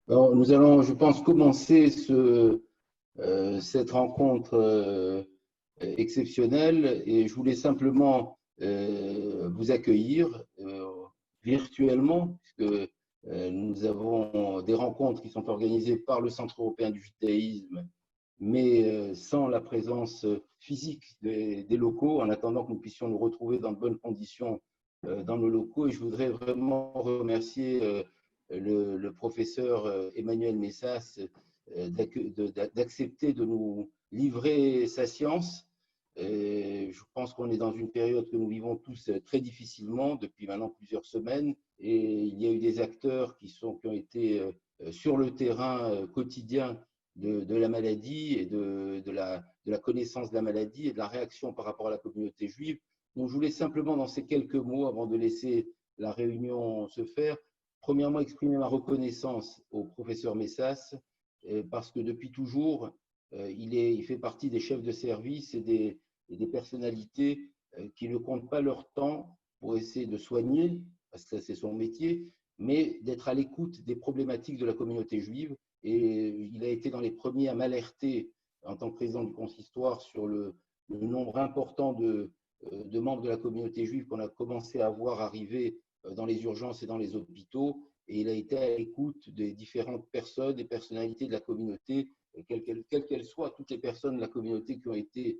Alors, nous allons, je pense, commencer cette rencontre exceptionnelle et je voulais simplement vous accueillir virtuellement, puisque nous avons des rencontres qui sont organisées par le Centre européen du judaïsme, mais sans la présence physique des locaux, en attendant que nous puissions nous retrouver dans de bonnes conditions dans nos locaux. Et je voudrais vraiment remercier le professeur Emmanuel Messas d'accepter de nous livrer sa science. Je pense qu'on est dans une période que nous vivons tous très difficilement depuis maintenant plusieurs semaines et il y a eu des acteurs qui ont été sur le terrain quotidien de la maladie et de la connaissance de la maladie et de la réaction par rapport à la communauté juive. Donc, je voulais simplement, dans ces quelques mots, avant de laisser la réunion se faire, premièrement exprimer ma reconnaissance au professeur Messas, parce que depuis toujours, il fait partie des chefs de service et des personnalités qui ne comptent pas leur temps pour essayer de soigner, parce que c'est son métier, mais d'être à l'écoute des problématiques de la communauté juive. Et il a été dans les premiers à m'alerter en tant que président du consistoire sur le nombre important de membres de la communauté juive qu'on a commencé à voir arriver dans les urgences et dans les hôpitaux. Et il a été à l'écoute des différentes personnes, des personnalités de la communauté, quelles qu'elles soient. Toutes les personnes de la communauté qui ont été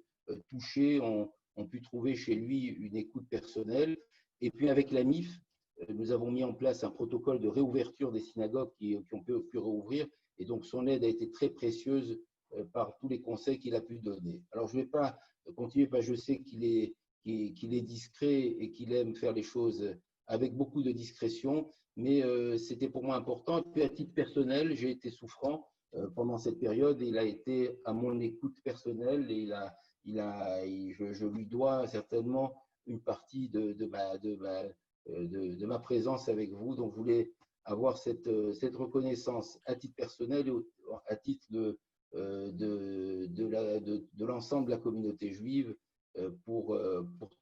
touchées ont pu trouver chez lui une écoute personnelle. Et puis avec la MIF, nous avons mis en place un protocole de réouverture des synagogues qui ont pu rouvrir. Et donc son aide a été très précieuse par tous les conseils qu'il a pu donner. Alors je ne vais pas continuer parce que je sais qu'il est discret et qu'il aime faire les choses avec beaucoup de discrétion, mais c'était pour moi important. Et puis à titre personnel, j'ai été souffrant pendant cette période et il a été à mon écoute personnelle et je lui dois certainement une partie de ma présence avec vous. Donc je voulais avoir cette reconnaissance à titre personnel et à titre de l'ensemble de la communauté juive pour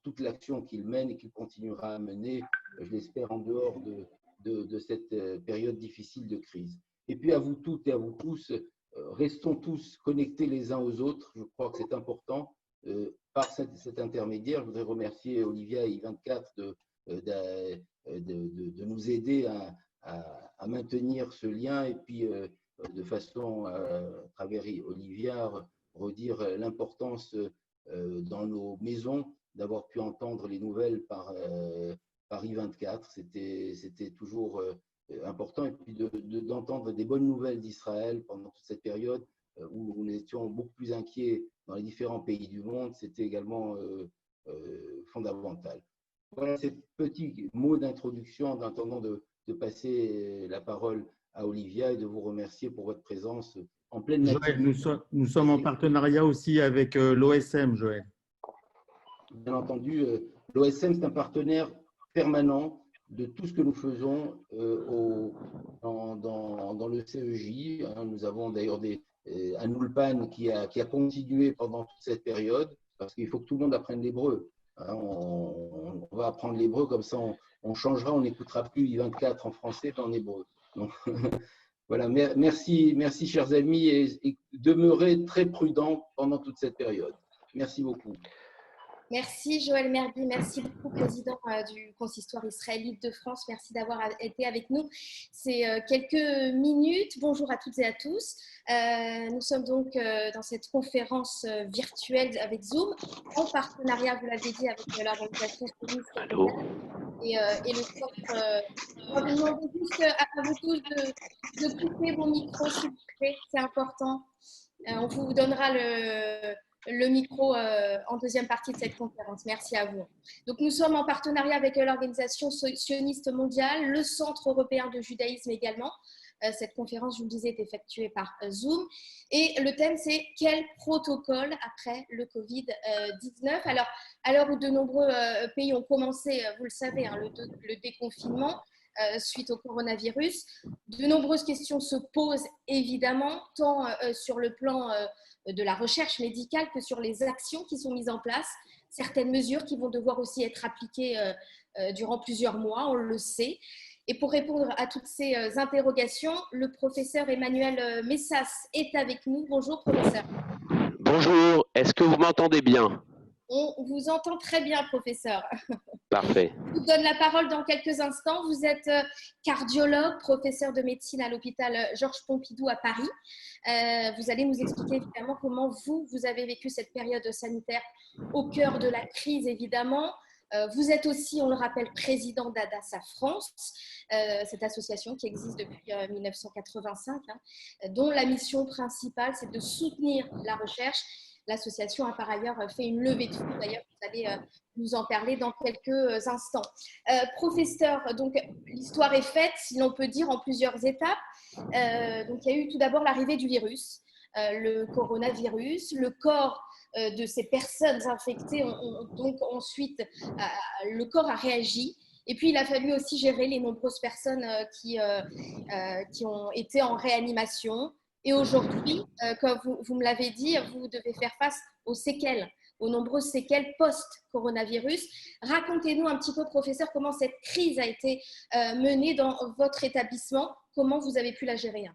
toute l'action qu'il mène et qu'il continuera à mener, je l'espère, en dehors de cette période difficile de crise. Et puis à vous toutes et à vous tous, restons tous connectés les uns aux autres. Je crois que c'est important. Par cet intermédiaire, je voudrais remercier Olivia et I24 de nous aider à maintenir ce lien et puis de façon, à travers Olivia, redire l'importance dans nos maisons d'avoir pu entendre les nouvelles par I24. C'était toujours important. Et puis d'entendre des bonnes nouvelles d'Israël pendant toute cette période où nous étions beaucoup plus inquiets dans les différents pays du monde, c'était également fondamental. Voilà ces petits mots d'introduction en attendant de passer la parole à Olivia et de vous remercier pour votre présence en pleine Joël, nature. nous sommes en partenariat aussi avec l'OSM, Joël. Bien entendu, l'OSM, c'est un partenaire permanent de tout ce que nous faisons dans le CEJ. Nous avons d'ailleurs un Ulpan qui a continué pendant toute cette période, parce qu'il faut que tout le monde apprenne l'hébreu. On va apprendre l'hébreu, comme ça on changera, on n'écoutera plus I24 en français, mais en hébreu. Donc, voilà, merci, chers amis, et demeurez très prudents pendant toute cette période. Merci beaucoup. Merci Joël Merdi, merci beaucoup président du consistoire israélite de France, merci d'avoir été avec nous ces quelques minutes. Bonjour à toutes et à tous. Nous sommes donc dans cette conférence virtuelle avec Zoom, en partenariat, vous l'avez dit, avec l'organisation sioniste et le centre. On va vous demander juste à vous tous de couper vos micros, s'il vous plaît, c'est important. On vous donnera le micro en deuxième partie de cette conférence. Merci à vous. Donc, nous sommes en partenariat avec l'Organisation sioniste mondiale, le Centre européen de judaïsme également. Cette conférence, je vous le disais, est effectuée par Zoom. Et le thème, c'est « Quel protocole après le Covid-19 » Alors, à l'heure où de nombreux pays ont commencé, vous le savez, le déconfinement suite au coronavirus, de nombreuses questions se posent évidemment, tant sur le plan de la recherche médicale que sur les actions qui sont mises en place, certaines mesures qui vont devoir aussi être appliquées durant plusieurs mois, on le sait. Et pour répondre à toutes ces interrogations, le professeur Emmanuel Messas est avec nous. Bonjour, professeur. Bonjour, est-ce que vous m'entendez bien? On vous entend très bien, professeur. Parfait. Je vous donne la parole dans quelques instants. Vous êtes cardiologue, professeur de médecine à l'hôpital Georges Pompidou à Paris. Vous allez nous expliquer évidemment comment vous avez vécu cette période sanitaire au cœur de la crise, évidemment. Vous êtes aussi, on le rappelle, président d'ADASA France, cette association qui existe depuis 1985, dont la mission principale, c'est de soutenir la recherche. L'association a par ailleurs fait une levée de fonds. D'ailleurs, vous allez nous en parler dans quelques instants. Professeur, donc l'histoire est faite, si l'on peut dire, en plusieurs étapes. Donc, il y a eu tout d'abord l'arrivée du virus, le coronavirus, le corps de ces personnes infectées, donc ensuite, le corps a réagi. Et puis, il a fallu aussi gérer les nombreuses personnes qui ont été en réanimation. Et aujourd'hui, comme vous me l'avez dit, vous devez faire face aux séquelles, aux nombreuses séquelles post-coronavirus. Racontez-nous un petit peu, professeur, comment cette crise a été menée dans votre établissement, comment vous avez pu la gérer.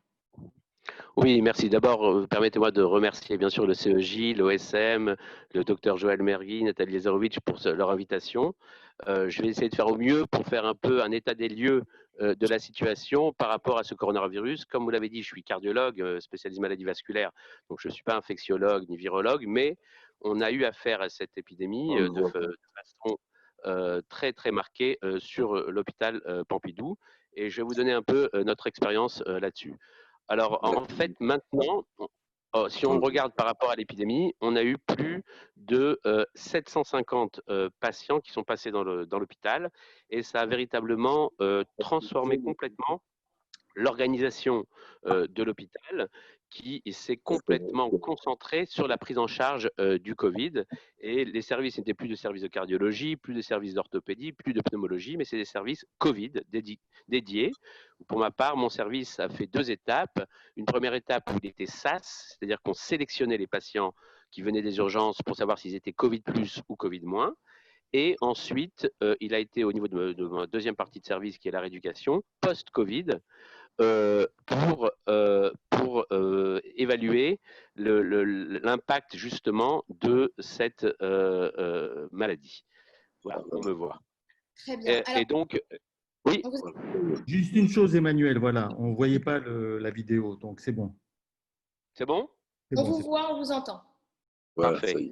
Oui, merci. D'abord, permettez-moi de remercier bien sûr le CEJ, l'OSM, le docteur Joël Mergui, Nathalie Lazarovic pour leur invitation. Je vais essayer de faire au mieux pour faire un peu un état des lieux de la situation par rapport à ce coronavirus. Comme vous l'avez dit, je suis cardiologue, spécialiste maladies vasculaires, donc je ne suis pas infectiologue ni virologue, mais on a eu affaire à cette épidémie de façon très très marquée sur l'hôpital Pompidou, et je vais vous donner un peu notre expérience là-dessus. Alors, en fait, maintenant, si on regarde par rapport à l'épidémie, on a eu plus de 750 patients qui sont passés dans l'hôpital, et ça a véritablement transformé complètement l'organisation de l'hôpital, qui s'est complètement concentrée sur la prise en charge du Covid. Et les services n'étaient plus de services de cardiologie, plus de services d'orthopédie, plus de pneumologie, mais c'est des services Covid dédiés. Pour ma part, mon service a fait 2 étapes. Une première étape où il était SAS, c'est-à-dire qu'on sélectionnait les patients qui venaient des urgences pour savoir s'ils étaient Covid plus ou Covid moins. Et ensuite, il a été au niveau de ma deuxième partie de service, qui est la rééducation, post-Covid, pour évaluer l'impact justement de cette maladie. Voilà, on me voit. Très bien. Et donc, oui. Juste une chose, Emmanuel, voilà, on ne voyait pas la vidéo, donc c'est bon. C'est bon? On vous voit, on vous entend. Parfait.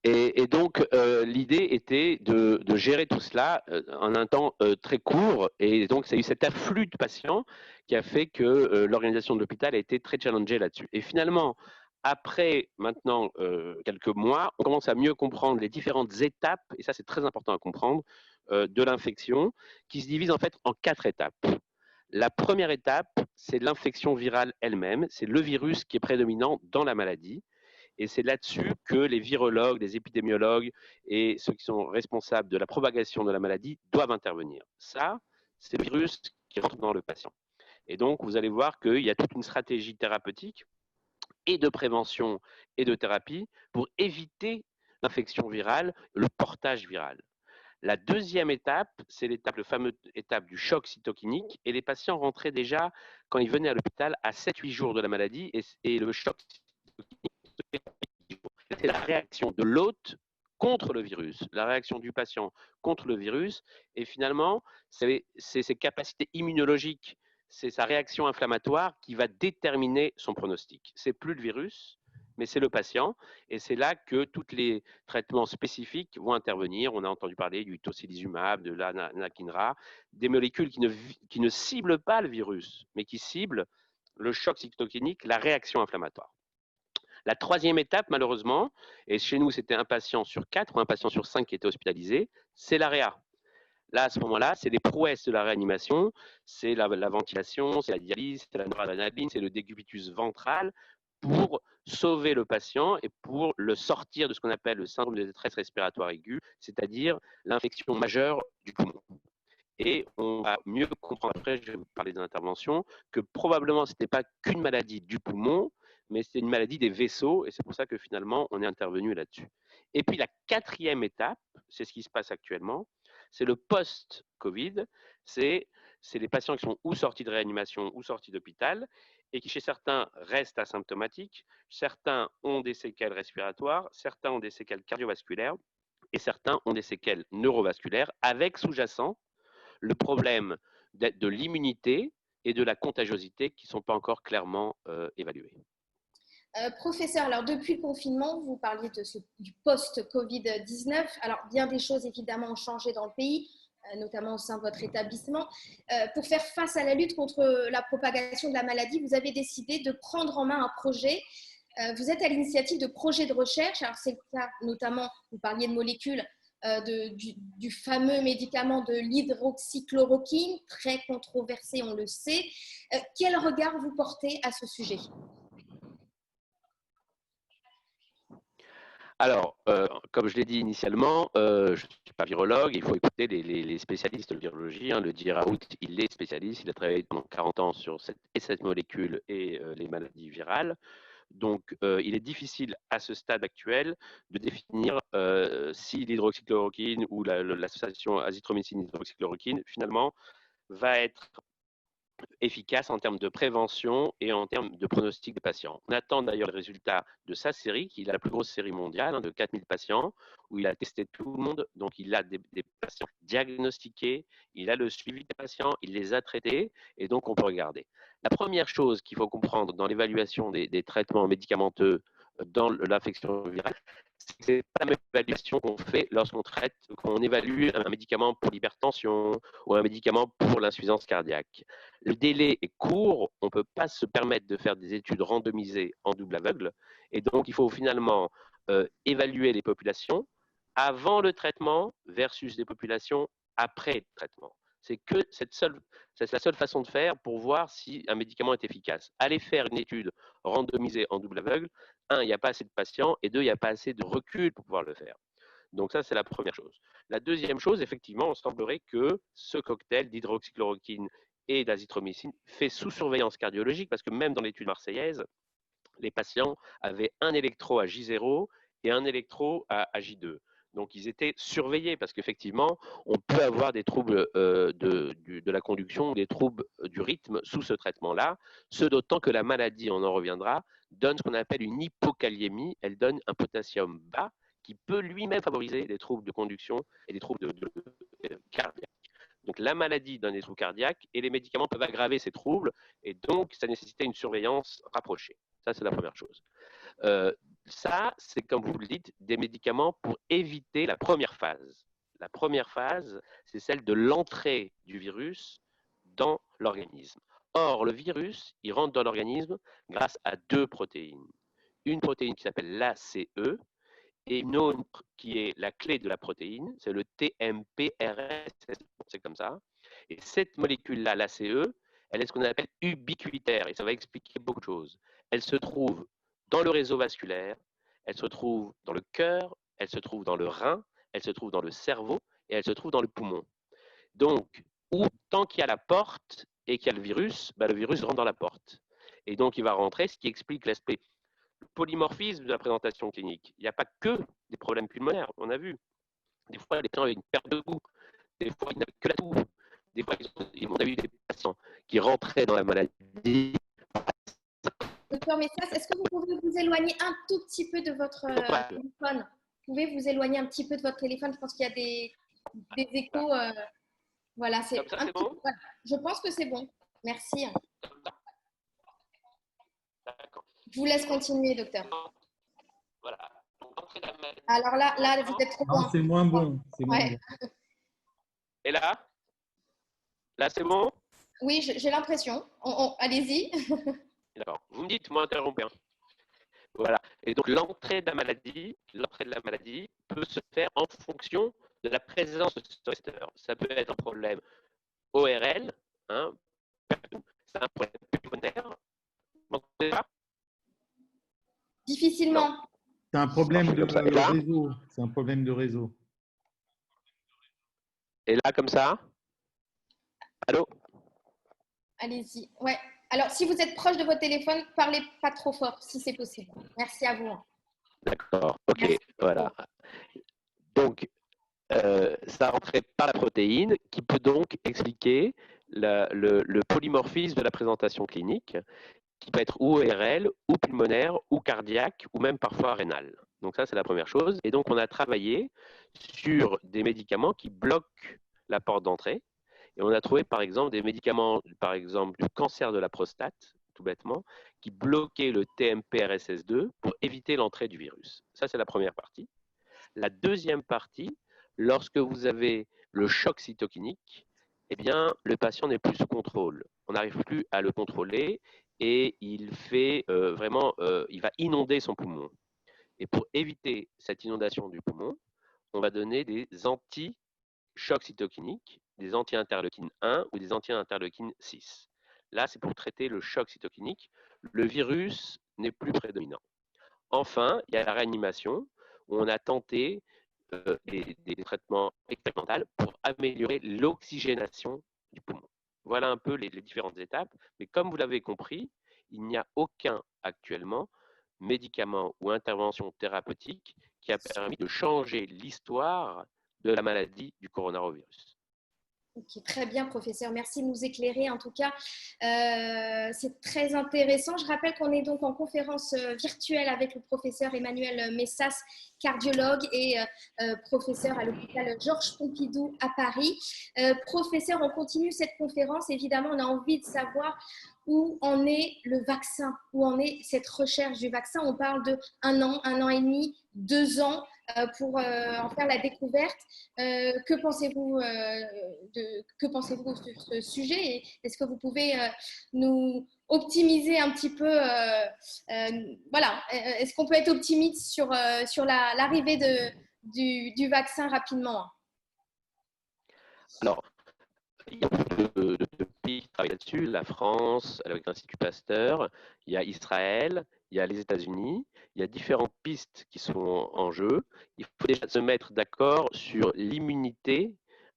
Et donc, l'idée était de gérer tout cela en un temps très court. Et donc, ça a eu cet afflux de patients qui a fait que l'organisation de l'hôpital a été très challengée là-dessus. Et finalement, après maintenant quelques mois, on commence à mieux comprendre les différentes étapes, et ça c'est très important à comprendre, de l'infection, qui se divise en fait en 4 étapes. La première étape, c'est l'infection virale elle-même, c'est le virus qui est prédominant dans la maladie. Et c'est là-dessus que les virologues, les épidémiologues et ceux qui sont responsables de la propagation de la maladie doivent intervenir. Ça, c'est le virus qui rentre dans le patient. Et donc, vous allez voir qu'il y a toute une stratégie thérapeutique et de prévention et de thérapie pour éviter l'infection virale, le portage viral. La deuxième étape, c'est la fameuse étape du choc cytokinique. Et les patients rentraient déjà, quand ils venaient à l'hôpital, à 7-8 jours de la maladie. Et le choc cytokinique, c'est la réaction de l'hôte contre le virus, la réaction du patient contre le virus. Et finalement, c'est ses capacités immunologiques, c'est sa réaction inflammatoire qui va déterminer son pronostic. C'est plus le virus, mais c'est le patient. Et c'est là que tous les traitements spécifiques vont intervenir. On a entendu parler du tocilizumab, de l'anakinra, des molécules qui ne ciblent pas le virus, mais qui ciblent le choc cytokinique, la réaction inflammatoire. La troisième étape, malheureusement, et chez nous c'était un patient sur 4 ou un patient sur 5 qui était hospitalisé, c'est la réa. Là, à ce moment-là, c'est les prouesses de la réanimation, c'est la ventilation, c'est la dialyse, c'est la noradrénaline, c'est le décubitus ventral pour sauver le patient et pour le sortir de ce qu'on appelle le syndrome de détresse respiratoire aiguë, c'est-à-dire l'infection majeure du poumon. Et on va mieux comprendre, après je vais vous parler de l'intervention, que probablement ce n'était pas qu'une maladie du poumon, mais c'est une maladie des vaisseaux, et c'est pour ça que finalement on est intervenu là-dessus. Et puis la quatrième étape, c'est ce qui se passe actuellement, c'est le post-Covid, c'est c'est les patients qui sont ou sortis de réanimation ou sortis d'hôpital et qui, chez certains, restent asymptomatiques, certains ont des séquelles respiratoires, certains ont des séquelles cardiovasculaires et certains ont des séquelles neurovasculaires avec sous-jacent le problème de l'immunité et de la contagiosité qui ne sont pas encore clairement évalués. Professeur, alors depuis le confinement, vous parliez du post-Covid-19. Alors, bien des choses évidemment ont changé dans le pays, notamment au sein de votre établissement. Pour faire face à la lutte contre la propagation de la maladie, vous avez décidé de prendre en main un projet. Vous êtes à l'initiative de projets de recherche. Alors, c'est le cas notamment, vous parliez de molécules, du fameux médicament de l'hydroxychloroquine, très controversé, on le sait. Quel regard vous portez à ce sujet ? Alors, comme je l'ai dit initialement, je ne suis pas virologue, il faut écouter les spécialistes de virologie. Le Didier Raoult, il est spécialiste, il a travaillé pendant 40 ans sur cette molécule et les maladies virales. Donc, il est difficile à ce stade actuel de définir si l'hydroxychloroquine ou l'association azithromycine-hydroxychloroquine, finalement, va être efficace en termes de prévention et en termes de pronostic des patients. On attend d'ailleurs le résultat de sa série, qui est la plus grosse série mondiale, de 4000 patients, où il a testé tout le monde. Donc, il a des patients diagnostiqués, il a le suivi des patients, il les a traités, et donc on peut regarder. La première chose qu'il faut comprendre dans l'évaluation des traitements médicamenteux dans l'infection virale, c'est pas la même évaluation qu'on fait qu'on évalue un médicament pour l'hypertension ou un médicament pour l'insuffisance cardiaque. Le délai est court, on ne peut pas se permettre de faire des études randomisées en double aveugle, et donc il faut finalement évaluer les populations avant le traitement versus les populations après le traitement. C'est la seule façon de faire pour voir si un médicament est efficace. Aller faire une étude randomisée en double aveugle, il n'y a pas assez de patients, et deux, il n'y a pas assez de recul pour pouvoir le faire. Donc ça, c'est la première chose. La deuxième chose, effectivement, on semblerait que ce cocktail d'hydroxychloroquine et d'azithromycine fait sous surveillance cardiologique, parce que même dans l'étude marseillaise, les patients avaient un électro à J0 et un électro à J2. Donc, ils étaient surveillés parce qu'effectivement, on peut avoir des troubles de la conduction, des troubles du rythme sous ce traitement-là, ce d'autant que la maladie, on en reviendra, donne ce qu'on appelle une hypokaliémie. Elle donne un potassium bas qui peut lui-même favoriser des troubles de conduction et des troubles cardiaques. Donc, la maladie donne des troubles cardiaques et les médicaments peuvent aggraver ces troubles, et donc, ça nécessitait une surveillance rapprochée. Ça, c'est la première chose. Ça, c'est, comme vous le dites, des médicaments pour éviter la première phase. La première phase, c'est celle de l'entrée du virus dans l'organisme. Or, le virus, il rentre dans l'organisme grâce à deux protéines. Une protéine qui s'appelle l'ACE et une autre qui est la clé de la protéine, c'est le TMPRSS, c'est comme ça. Et cette molécule-là, l'ACE, elle est ce qu'on appelle ubiquitaire, et ça va expliquer beaucoup de choses. Elle se trouve dans le réseau vasculaire, elle se trouve dans le cœur, elle se trouve dans le rein, elle se trouve dans le cerveau et elle se trouve dans le poumon. Donc, tant qu'il y a la porte et qu'il y a le virus rentre dans la porte. Et donc, il va rentrer, ce qui explique l'aspect polymorphisme de la présentation clinique. Il n'y a pas que des problèmes pulmonaires, on a vu. Des fois, les gens avaient une perte de goût, des fois, ils n'avaient que la toux, des fois, on a eu des patients qui rentraient dans la maladie. Docteur Messas, est-ce que vous pouvez vous éloigner un tout petit peu de votre téléphone? Vous pouvez vous éloigner un petit peu de votre téléphone? Je pense qu'il y a des échos. Voilà, c'est bon. Voilà. Je pense que c'est bon. Merci. Je vous laisse continuer, docteur. Voilà. Alors là, vous êtes trop loin. C'est moins bon. Ouais. Et là? Là, c'est bon? Oui, j'ai l'impression. Allez-y. D'accord. Vous me dites, vous m'interrompez. Voilà. Et donc, l'entrée de la maladie peut se faire en fonction de la présence de ce récepteur. Ça peut être un problème ORL, c'est un problème pulmonaire. Difficilement. C'est un problème de réseau. C'est un problème de réseau. Et là, comme ça? Allô? Allez-y. Ouais. Alors, si vous êtes proche de votre téléphone, parlez pas trop fort, si c'est possible. Merci à vous. D'accord. OK. Merci. Voilà. Donc, ça rentrait par la protéine qui peut donc expliquer le polymorphisme de la présentation clinique, qui peut être ou ORL, ou pulmonaire, ou cardiaque, ou même parfois rénal. Donc ça, c'est la première chose. Et donc, on a travaillé sur des médicaments qui bloquent la porte d'entrée. Et on a trouvé, par exemple, des médicaments, par exemple, du cancer de la prostate, tout bêtement, qui bloquaient le TMP-RSS2 pour éviter l'entrée du virus. Ça, c'est la première partie. La deuxième partie, lorsque vous avez le choc cytokinique, eh bien, le patient n'est plus sous contrôle. On n'arrive plus à le contrôler et il fait il va inonder son poumon. Et pour éviter cette inondation du poumon, on va donner des anti-chocs cytokiniques, des anti-interleukine 1 ou des anti-interleukine 6. Là, c'est pour traiter le choc cytokinique. Le virus n'est plus prédominant. Enfin, il y a la réanimation, où on a tenté des traitements expérimentaux pour améliorer l'oxygénation du poumon. Voilà un peu les différentes étapes. Mais comme vous l'avez compris, il n'y a aucun actuellement médicament ou intervention thérapeutique qui a permis de changer l'histoire de la maladie du coronavirus. Ok, très bien, professeur. Merci de nous éclairer. En tout cas, c'est très intéressant. Je rappelle qu'on est donc en conférence virtuelle avec le professeur Emmanuel Messas, cardiologue et professeur à l'hôpital Georges Pompidou à Paris. Professeur, on continue cette conférence. Évidemment, on a envie de savoir où en est le vaccin, où en est cette recherche du vaccin. On parle de 1 an et demi, 2 ans pour en faire la découverte. Que pensez-vous de ce sujet? Est-ce que vous pouvez nous optimiser un petit peu voilà, est-ce qu'on peut être optimiste sur l'arrivée du vaccin rapidement? Alors, il y a beaucoup de pays qui travaillent là-dessus, la France avec l'Institut Pasteur, il y a Israël, il y a les États-Unis, il y a différentes pistes qui sont en jeu. Il faut déjà se mettre d'accord sur l'immunité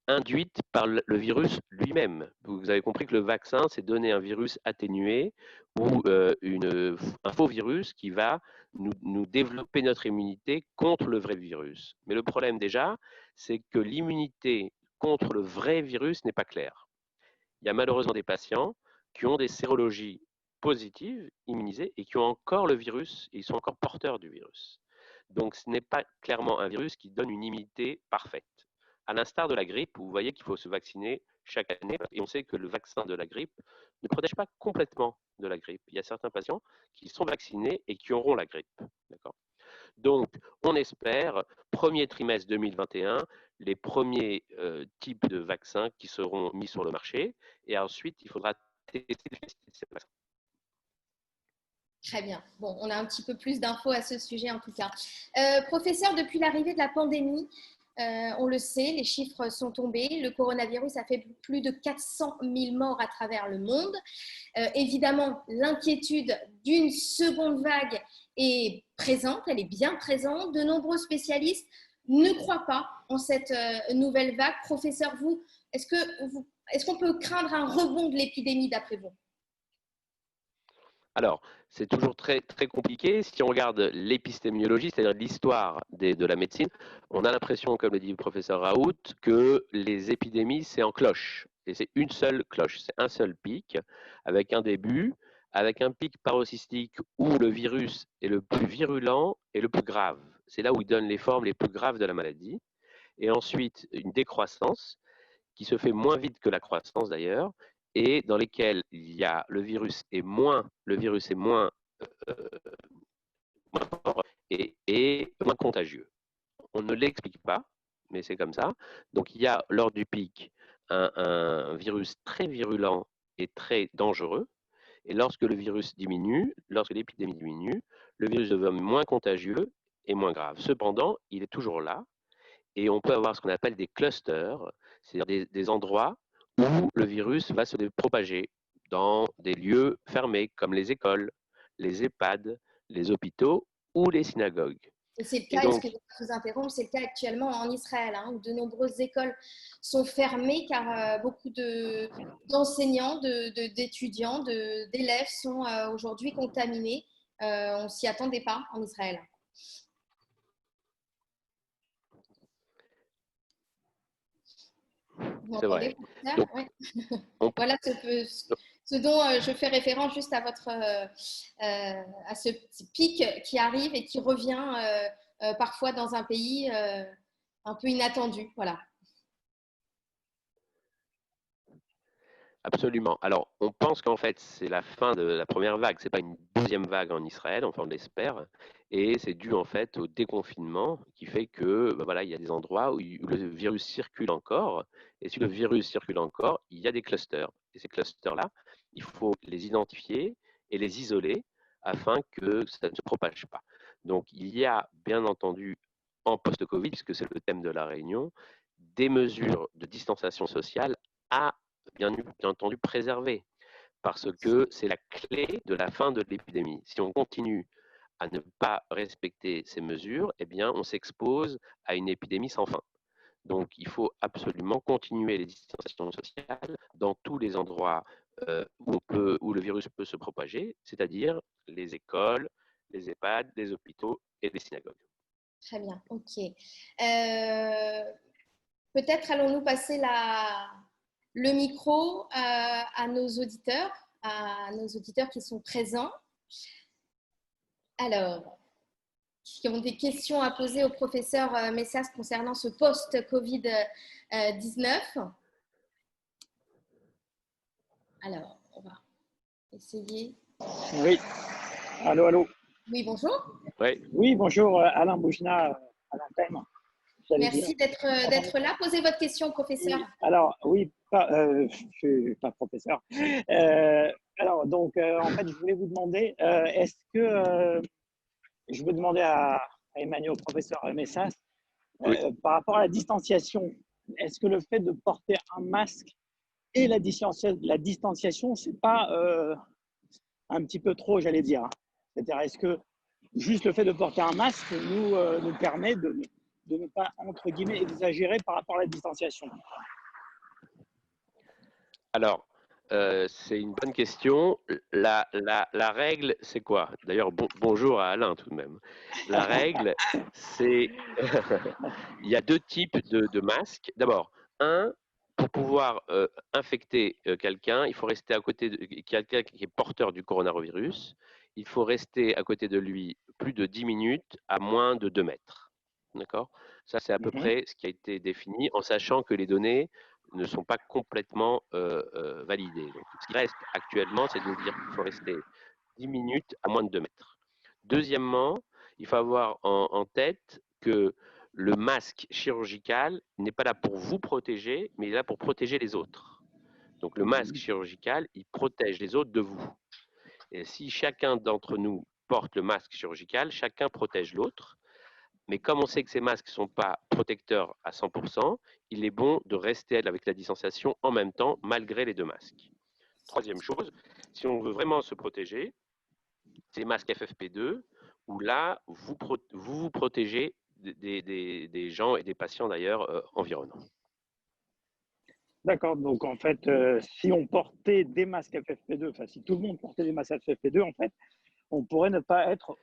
induite par le virus lui-même. Vous avez compris que le vaccin, c'est donner un virus atténué ou un faux virus qui va nous développer notre immunité contre le vrai virus. Mais le problème déjà, c'est que l'immunité contre le vrai virus n'est pas claire. Il y a malheureusement des patients qui ont des sérologies positives, immunisées, et qui ont encore le virus, et ils sont encore porteurs du virus. Donc ce n'est pas clairement un virus qui donne une immunité parfaite. À l'instar de la grippe, où vous voyez qu'il faut se vacciner chaque année, et on sait que le vaccin de la grippe ne protège pas complètement de la grippe. Il y a certains patients qui sont vaccinés et qui auront la grippe. D'accord ? Donc, on espère, premier trimestre 2021, les premiers types de vaccins qui seront mis sur le marché. Et ensuite, il faudra tester ces vaccins. Très bien. Bon, on a un petit peu plus d'infos à ce sujet en tout cas. Professeur, depuis l'arrivée de la pandémie, on le sait, les chiffres sont tombés. Le coronavirus a fait plus de 400 000 morts à travers le monde. Évidemment, l'inquiétude d'une seconde vague est présente, elle est bien présente. De nombreux spécialistes ne croient pas en cette nouvelle vague. Professeur, est-ce qu'on peut craindre un rebond de l'épidémie d'après vous? Alors, c'est toujours très, très compliqué. Si on regarde l'épistémiologie, c'est-à-dire l'histoire de la médecine, on a l'impression, comme le dit le professeur Raoult, que les épidémies, c'est en cloche. Et c'est une seule cloche, c'est un seul pic, avec un début, avec un pic paroxystique où le virus est le plus virulent et le plus grave. C'est là où il donne les formes les plus graves de la maladie. Et ensuite, une décroissance qui se fait moins vite que la croissance d'ailleurs, et dans lesquelles le virus est moins fort et moins contagieux. On ne l'explique pas, mais c'est comme ça. Donc il y a lors du pic un virus très virulent et très dangereux. Et lorsque le virus diminue, lorsque l'épidémie diminue, le virus devient moins contagieux et moins grave. Cependant, il est toujours là et on peut avoir ce qu'on appelle des clusters, c'est-à-dire des endroits où le virus va se propager dans des lieux fermés comme les écoles, les EHPAD, les hôpitaux ou les synagogues. Et c'est le cas, excusez-moi de vous interrompre, c'est le cas actuellement en Israël, où de nombreuses écoles sont fermées car beaucoup d'enseignants, d'étudiants, d'élèves sont aujourd'hui contaminés. On ne s'y attendait pas en Israël. c'est vrai. professeur? Donc, Ouais. on- Voilà ce dont je fais référence juste à à ce petit pic qui arrive et qui revient parfois dans un pays un peu inattendu. Voilà. Absolument. Alors, on pense qu'en fait, c'est la fin de la première vague. C'est pas une deuxième vague en Israël, enfin on l'espère. Et c'est dû en fait au déconfinement qui fait que voilà, il y a des endroits où le virus circule encore. Et si le virus circule encore, il y a des clusters. Et ces clusters-là, il faut les identifier et les isoler afin que ça ne se propage pas. Donc, il y a bien entendu en post-Covid, puisque c'est le thème de la réunion, des mesures de distanciation sociale à bien entendu préserver, parce que c'est la clé de la fin de l'épidémie. Si on continue à ne pas respecter ces mesures, eh bien, on s'expose à une épidémie sans fin. Donc, il faut absolument continuer les distanciations sociales dans tous les endroits où le virus peut se propager, c'est-à-dire les écoles, les EHPAD, les hôpitaux et les synagogues. Très bien, ok. Peut-être allons-nous passer le micro à nos auditeurs qui sont présents. Alors, qui ont des questions à poser au professeur Messas concernant ce post-Covid-19. Alors, on va essayer. Oui, allô, allô. Oui, bonjour. Oui, bonjour, Alain Boujna, à l'antenne. Merci d'être là. Posez votre question, professeur. Oui. Alors, oui, je suis pas professeur. Alors, donc, en fait, je voulais vous demander, est-ce que, je veux demander à Emmanuel, au professeur Messas, Oui. par rapport à la distanciation, est-ce que le fait de porter un masque et la distanciation, c'est pas un petit peu trop, j'allais dire. C'est-à-dire, est-ce que juste le fait de porter un masque nous permet de ne pas, entre guillemets, exagérer par rapport à la distanciation? Alors, c'est une bonne question. La règle, c'est quoi? D'ailleurs, bonjour à Alain tout de même. La règle, c'est il y a deux types de masques. D'abord, pour pouvoir infecter quelqu'un, il faut rester à côté de quelqu'un qui est porteur du coronavirus. Il faut rester à côté de lui plus de 10 minutes à moins de 2 mètres. D'accord? Ça, c'est à peu près ce qui a été défini, en sachant que les données ne sont pas complètement validées. Donc, ce qui reste actuellement, c'est de nous dire qu'il faut rester 10 minutes à moins de 2 mètres. Deuxièmement, il faut avoir en tête que le masque chirurgical n'est pas là pour vous protéger, mais il est là pour protéger les autres. Donc le masque chirurgical, il protège les autres de vous. Et si chacun d'entre nous porte le masque chirurgical, chacun protège l'autre. Mais comme on sait que ces masques ne sont pas protecteurs à 100%, il est bon de rester avec la distanciation en même temps, malgré les deux masques. Troisième chose, si on veut vraiment se protéger, c'est les masques FFP2, où là, vous vous protégez des gens et des patients d'ailleurs environnants. D'accord, donc en fait, si on portait des masques FFP2, enfin si tout le monde portait des masques FFP2, en fait, on pourrait ne pas être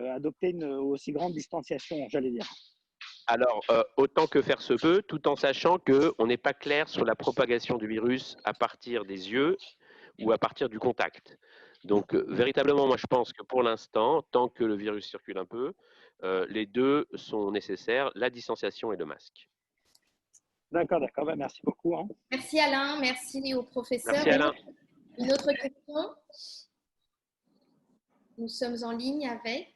adopter une aussi grande distanciation, j'allais dire. Alors, autant que faire se peut, tout en sachant qu'on n'est pas clair sur la propagation du virus à partir des yeux ou à partir du contact. Donc, véritablement, moi, je pense que pour l'instant, tant que le virus circule un peu, les deux sont nécessaires, la distanciation et le masque. D'accord, d'accord. Ben, merci beaucoup. Hein. Merci Alain, merci au professeur. Merci Alain. Une autre question? Nous sommes en ligne avec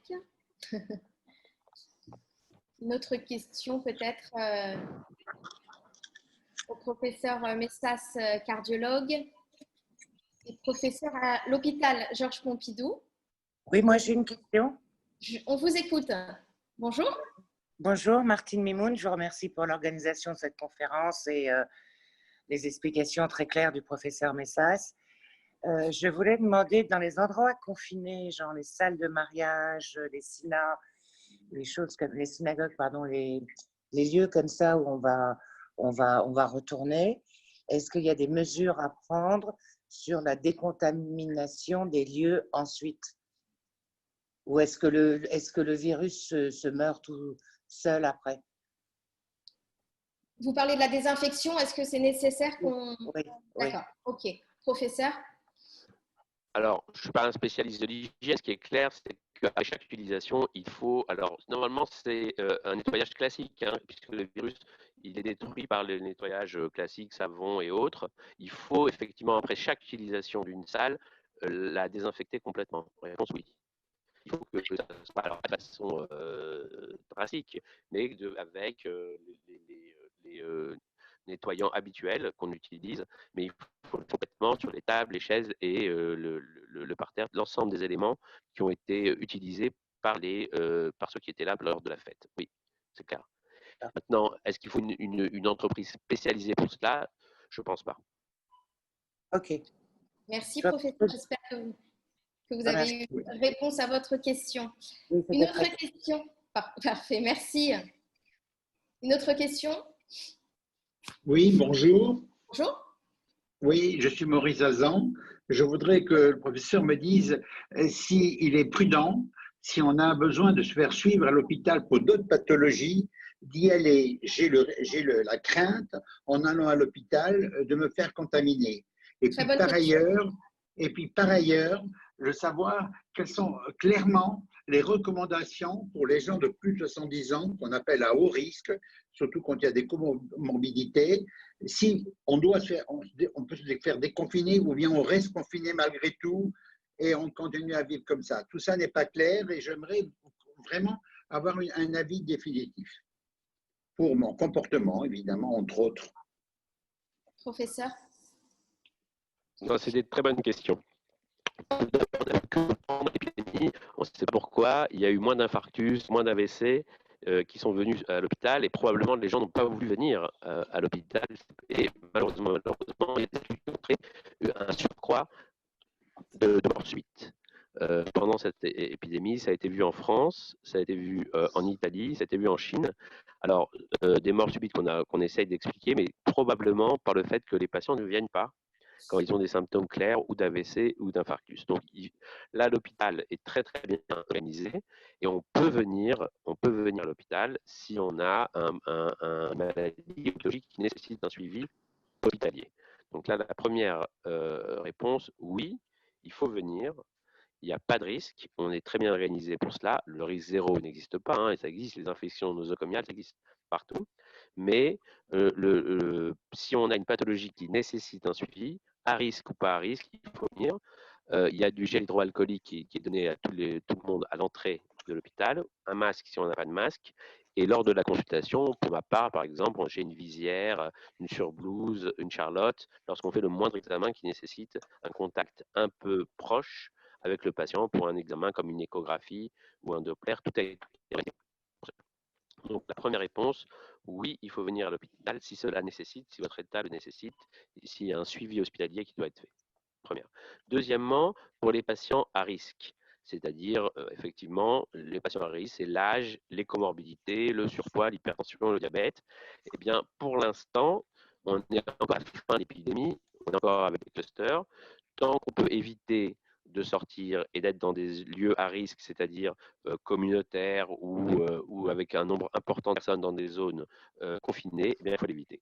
une autre question peut-être au professeur Messas, cardiologue et professeur à l'hôpital Georges Pompidou. Oui, moi j'ai une question. On vous écoute. Bonjour. Bonjour, Martine Mimoun. Je vous remercie pour l'organisation de cette conférence et les explications très claires du professeur Messas. Je voulais demander, dans les endroits confinés, genre les salles de mariage, les synagogues, pardon, les lieux comme ça où on va retourner, est-ce qu'il y a des mesures à prendre sur la décontamination des lieux ensuite? Ou est-ce que le virus se meurt tout seul après? Vous parlez de la désinfection. Est-ce que c'est nécessaire qu'on… Oui. D'accord, ok. Professeur? Alors, je ne suis pas un spécialiste de l'hygiène. Ce qui est clair, c'est qu'à chaque utilisation, il faut… Alors, normalement, c'est un nettoyage classique, hein, puisque le virus, il est détruit par le nettoyage classique, savon et autres. Il faut effectivement, après chaque utilisation d'une salle, la désinfecter complètement. Réponse oui. Il faut que ça soit alors, de façon drastique, mais avec les nettoyants habituels qu'on utilise, mais il faut complètement sur les tables, les chaises et le parterre, l'ensemble des éléments qui ont été utilisés par ceux qui étaient là lors de la fête. Oui, c'est clair. Maintenant, est-ce qu'il faut une entreprise spécialisée pour cela? Je ne pense pas. Ok. Merci, professeur. J'espère que vous avez eu réponse à votre question. Oui, une autre question? Parfait, merci. Une autre question? Oui, bonjour. Bonjour. Oui, je suis Maurice Azan. Je voudrais que le professeur me dise s'il est prudent, si on a besoin de se faire suivre à l'hôpital pour d'autres pathologies, d'y aller. J'ai la crainte, en allant à l'hôpital, de me faire contaminer. Et puis, par ailleurs, je veux savoir quelles sont clairement les recommandations pour les gens de plus de 70 ans, qu'on appelle à haut risque, surtout quand il y a des comorbidités. Si on doit on peut se faire déconfiner ou bien on reste confiné malgré tout et on continue à vivre comme ça. Tout ça n'est pas clair et j'aimerais vraiment avoir un avis définitif pour mon comportement, évidemment, entre autres. Professeur? C'est des très bonnes questions. Pendant l'épidémie, on sait pourquoi, il y a eu moins d'infarctus, moins d'AVC qui sont venus à l'hôpital et probablement les gens n'ont pas voulu venir à l'hôpital et malheureusement, il y a des études qui ont montré un surcroît de morts subites. Pendant cette épidémie, ça a été vu en France, ça a été vu en Italie, ça a été vu en Chine. Alors, des morts subites qu'on essaye d'expliquer, mais probablement par le fait que les patients ne viennent pas quand ils ont des symptômes clairs ou d'AVC ou d'infarctus. Donc là, l'hôpital est très très bien organisé et on peut venir à l'hôpital si on a une maladie biologique qui nécessite un suivi hospitalier. Donc là, la première réponse, oui, il faut venir. Il n'y a pas de risque, on est très bien organisé pour cela. Le risque zéro n'existe pas, hein, et ça existe, les infections nosocomiales, ça existe partout. Mais si on a une pathologie qui nécessite un suivi, à risque ou pas à risque, il faut venir. Il y a du gel hydroalcoolique qui est donné à tout le monde à l'entrée de l'hôpital, un masque si on n'a pas de masque. Et lors de la consultation, pour ma part, par exemple, j'ai une visière, une surblouse, une charlotte, lorsqu'on fait le moindre examen qui nécessite un contact un peu proche avec le patient pour un examen comme une échographie ou un Doppler, tout a été réglé. Donc la première réponse, oui, il faut venir à l'hôpital si cela nécessite, si votre état le nécessite, s'il y a un suivi hospitalier qui doit être fait. Première. Deuxièmement, pour les patients à risque, c'est-à-dire effectivement les patients à risque, c'est l'âge, les comorbidités, le surpoids, l'hypertension, le diabète. Eh bien, pour l'instant, on est encore à la fin de l'épidémie, on est encore avec des clusters. Tant qu'on peut éviter de sortir et d'être dans des lieux à risque, c'est-à-dire communautaires ou avec un nombre important de personnes dans des zones confinées, eh bien, il faut l'éviter.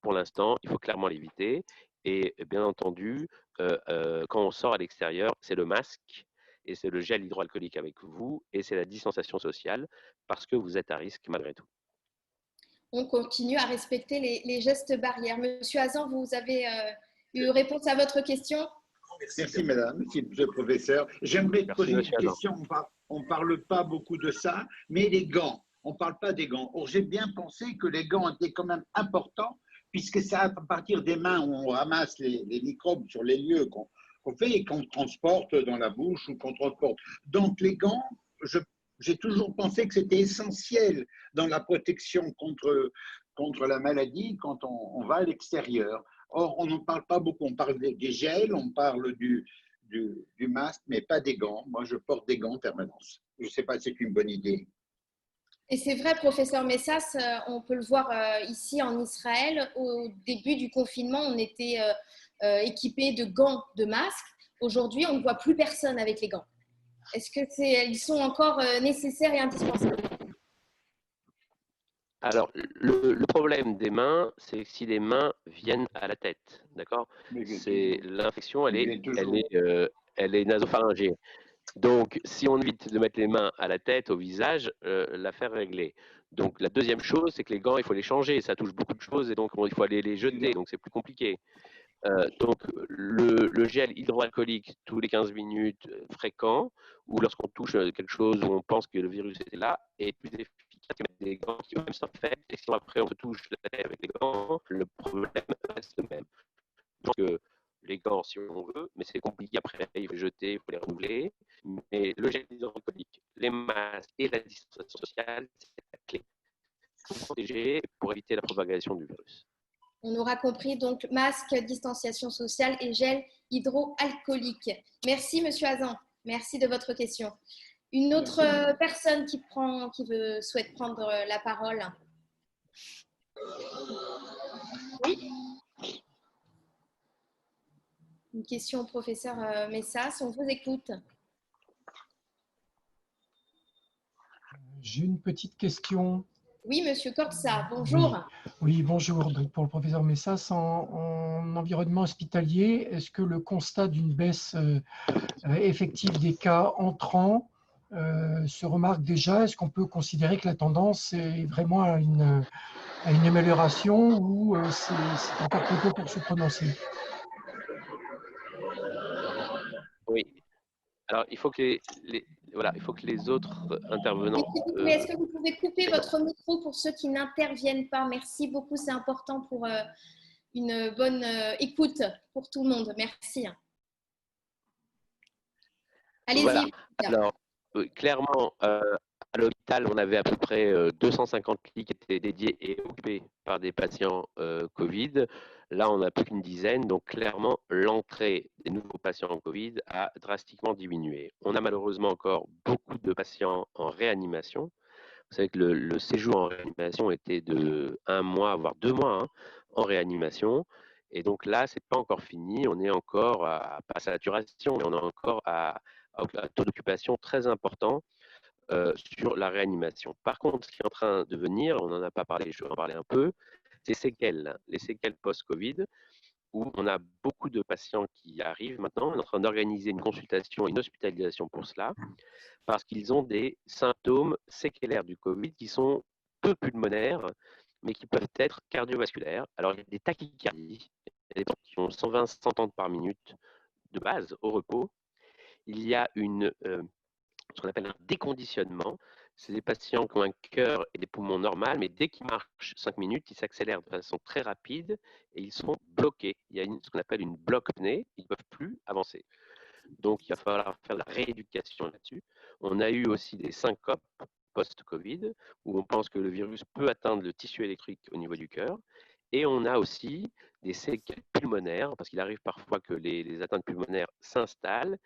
Pour l'instant, il faut clairement l'éviter. Et bien entendu, quand on sort à l'extérieur, c'est le masque et c'est le gel hydroalcoolique avec vous et c'est la distanciation sociale parce que vous êtes à risque malgré tout. On continue à respecter les gestes barrières. Monsieur Azan, vous avez eu réponse à votre question? Merci, madame. Merci, monsieur le professeur. J'aimerais poser une question. On ne parle pas beaucoup de ça, mais les gants. On ne parle pas des gants. Or, j'ai bien pensé que les gants étaient quand même importants, puisque c'est à partir des mains où on ramasse les microbes sur les lieux qu'on fait et qu'on transporte dans la bouche ou qu'on transporte. Donc, les gants, j'ai toujours pensé que c'était essentiel dans la protection contre la maladie quand on va à l'extérieur. Or, on n'en parle pas beaucoup. On parle des gels, on parle du masque, mais pas des gants. Moi, je porte des gants en permanence. Je ne sais pas si c'est une bonne idée. Et c'est vrai, professeur Messas, on peut le voir ici en Israël. Au début du confinement, on était équipés de gants, de masques. Aujourd'hui, on ne voit plus personne avec les gants. Est-ce qu'ils sont encore nécessaires et indispensables? Alors, le problème des mains, c'est que si les mains viennent à la tête, d'accord? C'est l'infection, elle est nasopharyngée. Donc, si on évite de mettre les mains à la tête, au visage, l'affaire est réglée. Donc, la deuxième chose, c'est que les gants, il faut les changer. Ça touche beaucoup de choses et donc il faut aller les jeter. Donc, c'est plus compliqué. Donc, le gel hydroalcoolique tous les 15 minutes, fréquent, ou lorsqu'on touche quelque chose où on pense que le virus était là, est plus efficace que des gants qui eux-mêmes s'infectent. Et si après on se touche la tête avec les gants, le problème reste le même. Donc, les gants, si on veut, mais c'est compliqué après, il faut les jeter, il faut les renouveler. Mais le gel hydroalcoolique, les masques et la distanciation sociale, c'est la clé pour protéger, pour éviter la propagation du virus. On aura compris, donc masque, distanciation sociale et gel hydroalcoolique. Merci, Monsieur Hazan. Merci de votre question. Une autre personne qui souhaite prendre la parole. Oui. Une question au professeur Messas, on vous écoute. J'ai une petite question. Oui, Monsieur Corsa, bonjour. Oui, bonjour. Donc, pour le professeur Messas, en environnement hospitalier, est-ce que le constat d'une baisse effective des cas entrants se remarque déjà? Est-ce qu'on peut considérer que la tendance est vraiment à une amélioration ou c'est encore trop tôt pour se prononcer? Oui. Alors, il faut que les autres intervenants… Est-ce que vous pouvez couper votre micro pour ceux qui n'interviennent pas? Merci beaucoup, c'est important pour une bonne écoute pour tout le monde. Merci. Allez-y. Voilà. Alors, clairement, à l'hôpital, on avait à peu près 250 lits qui étaient dédiés et occupés par des patients Covid. Là, on n'a plus qu'une dizaine. Donc, clairement, l'entrée des nouveaux patients en Covid a drastiquement diminué. On a malheureusement encore beaucoup de patients en réanimation. Vous savez que le séjour en réanimation était de 1 mois, voire 2 mois en réanimation. Et donc là, ce n'est pas encore fini. On est encore pas à saturation, mais on est encore à un taux d'occupation très important sur la réanimation. Par contre, ce qui est en train de venir, on n'en a pas parlé, je vais en parler un peu, c'est les séquelles post-Covid, où on a beaucoup de patients qui arrivent maintenant. On est en train d'organiser une consultation, une hospitalisation pour cela, parce qu'ils ont des symptômes séquelaires du Covid qui sont peu pulmonaires, mais qui peuvent être cardiovasculaires. Alors, il y a des tachycardies, il y a des gens qui ont 120-130 par minute de base au repos. Il y a ce qu'on appelle un déconditionnement. C'est des patients qui ont un cœur et des poumons normaux, mais dès qu'ils marchent 5 minutes, ils s'accélèrent de façon très rapide et ils sont bloqués. Il y a ce qu'on appelle une bloc-pnée, ils ne peuvent plus avancer. Donc, il va falloir faire de la rééducation là-dessus. On a eu aussi des syncopes post-Covid, où on pense que le virus peut atteindre le tissu électrique au niveau du cœur. Et on a aussi des séquelles pulmonaires, parce qu'il arrive parfois que les atteintes pulmonaires s'installent,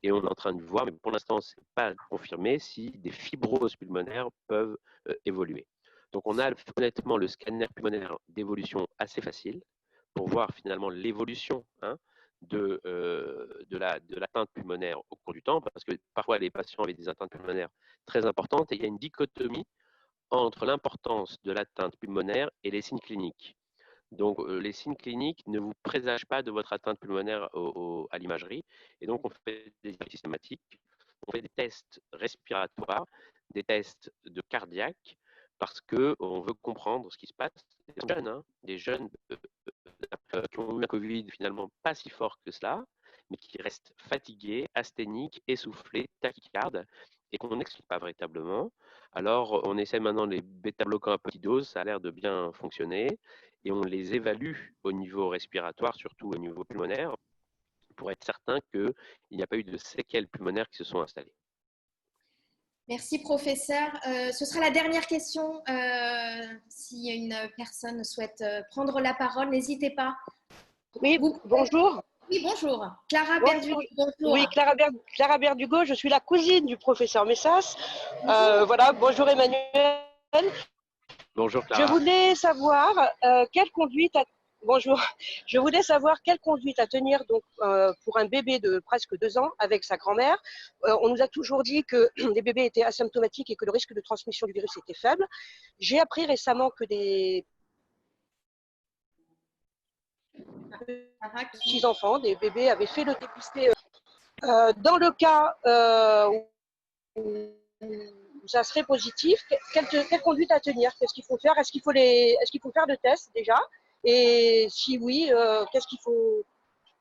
et on est en train de voir, mais pour l'instant, ce n'est pas confirmé, si des fibroses pulmonaires peuvent évoluer. Donc, on a honnêtement le scanner pulmonaire d'évolution assez facile pour voir finalement l'évolution de l'atteinte pulmonaire au cours du temps, parce que parfois les patients avaient des atteintes pulmonaires très importantes et il y a une dichotomie entre l'importance de l'atteinte pulmonaire et les signes cliniques. Donc, les signes cliniques ne vous présagent pas de votre atteinte pulmonaire à l'imagerie. Et donc, on fait des examens systématiques, on fait des tests respiratoires, des tests de cardiaque, parce qu'on veut comprendre ce qui se passe. Des jeunes qui ont eu un Covid finalement pas si fort que cela, mais qui restent fatigués, asthéniques, essoufflés, tachycardes, et qu'on n'explique pas véritablement. Alors, on essaie maintenant les bêta-bloquants à petite dose, ça a l'air de bien fonctionner, et on les évalue au niveau respiratoire, surtout au niveau pulmonaire, pour être certain qu'il n'y a pas eu de séquelles pulmonaires qui se sont installées. Merci, professeur. Ce sera la dernière question. Si une personne souhaite prendre la parole, n'hésitez pas. Oui, bonjour. Oui, bonjour. Clara Berdugo. Bonjour. Oui, Clara Berdugo, je suis la cousine du professeur Messas. Voilà, bonjour Emmanuel. Bonjour Clara. Je voulais savoir quelle conduite Bonjour. Je voulais savoir quelle conduite à tenir donc, pour un bébé de presque 2 ans avec sa grand-mère. On nous a toujours dit que les bébés étaient asymptomatiques et que le risque de transmission du virus était faible. J'ai appris récemment que des petits-enfants, des bébés, avaient fait le dépisté. Dans le cas où ça serait positif, quelle conduite à tenir? Qu'est-ce qu'il faut faire? Est-ce qu'il faut faire de tests déjà? Et si oui,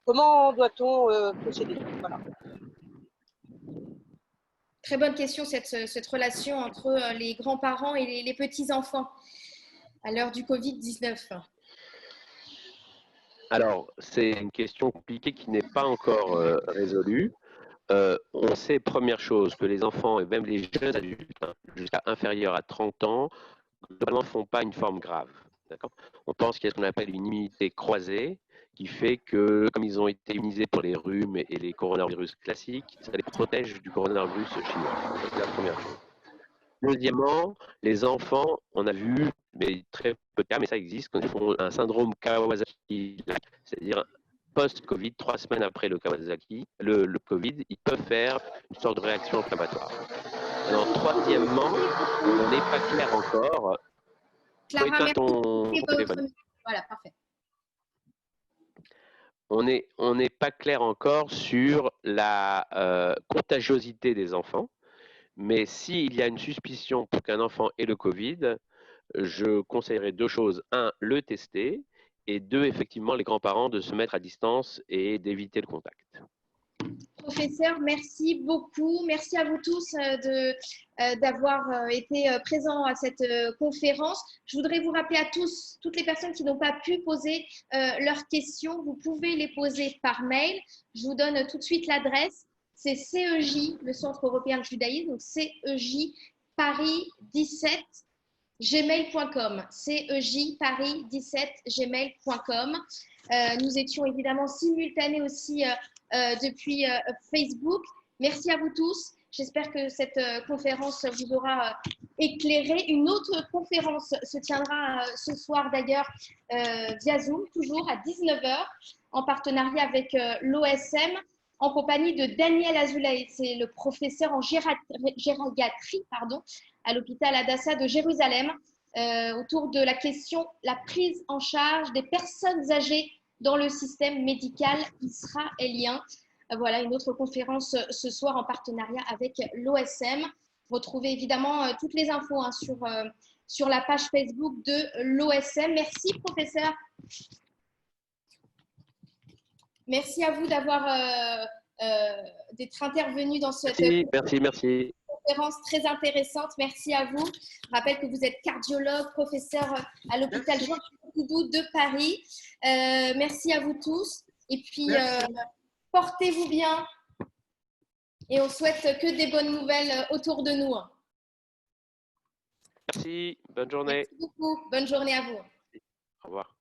comment doit-on procéder? Voilà. Très bonne question, cette relation entre les grands-parents et les petits-enfants à l'heure du Covid-19. Alors, c'est une question compliquée qui n'est pas encore résolue. On sait, première chose, que les enfants et même les jeunes adultes, jusqu'à inférieurs à 30 ans, globalement ne font pas une forme grave. On pense qu'il y a ce qu'on appelle une immunité croisée, qui fait que, comme ils ont été immunisés pour les rhumes et les coronavirus classiques, ça les protège du coronavirus chinois. C'est la première chose. Deuxièmement, les enfants, on a vu, mais très peu de cas, mais ça existe, quand ils font un syndrome Kawasaki, c'est-à-dire post-Covid, 3 semaines après le Kawasaki, le Covid, ils peuvent faire une sorte de réaction inflammatoire. Alors, troisièmement, on n'est pas clair encore. Clara, merci. Voilà, parfait. On n'est pas clair encore sur la contagiosité des enfants, mais s'il y a une suspicion pour qu'un enfant ait le Covid, je conseillerais 2 choses. 1, le tester, et 2, effectivement, les grands-parents de se mettre à distance et d'éviter le contact. Professeur, merci beaucoup. Merci à vous tous d'avoir été présents à cette conférence. Je voudrais vous rappeler à tous, toutes les personnes qui n'ont pas pu poser leurs questions, vous pouvez les poser par mail. Je vous donne tout de suite l'adresse. C'est CEJ, le Centre européen de judaïsme, donc CEJ Paris 17 gmail.com. CEJ Paris 17 gmail.com. Nous étions évidemment simultanés aussi depuis Facebook. Merci à vous tous. J'espère que cette conférence vous aura éclairé. Une autre conférence se tiendra ce soir d'ailleurs via Zoom, toujours à 19h, en partenariat avec l'OSM, en compagnie de Daniel Azoulay. C'est le professeur en gériatrie à l'hôpital Hadassah de Jérusalem, autour de la question « La prise en charge des personnes âgées dans le système médical israélien ». Voilà, une autre conférence ce soir en partenariat avec l'OSM. Vous retrouvez évidemment toutes les infos sur la page Facebook de l'OSM. Merci, professeur. Merci à vous d'être intervenu dans cette merci. conférence très intéressante. Merci à vous. Je rappelle que vous êtes cardiologue, professeur à l'hôpital Georges Pompidou de Paris. Merci à vous tous. Et puis, portez-vous bien. Et on souhaite que des bonnes nouvelles autour de nous. Merci. Bonne journée. Merci beaucoup. Bonne journée à vous. Au revoir.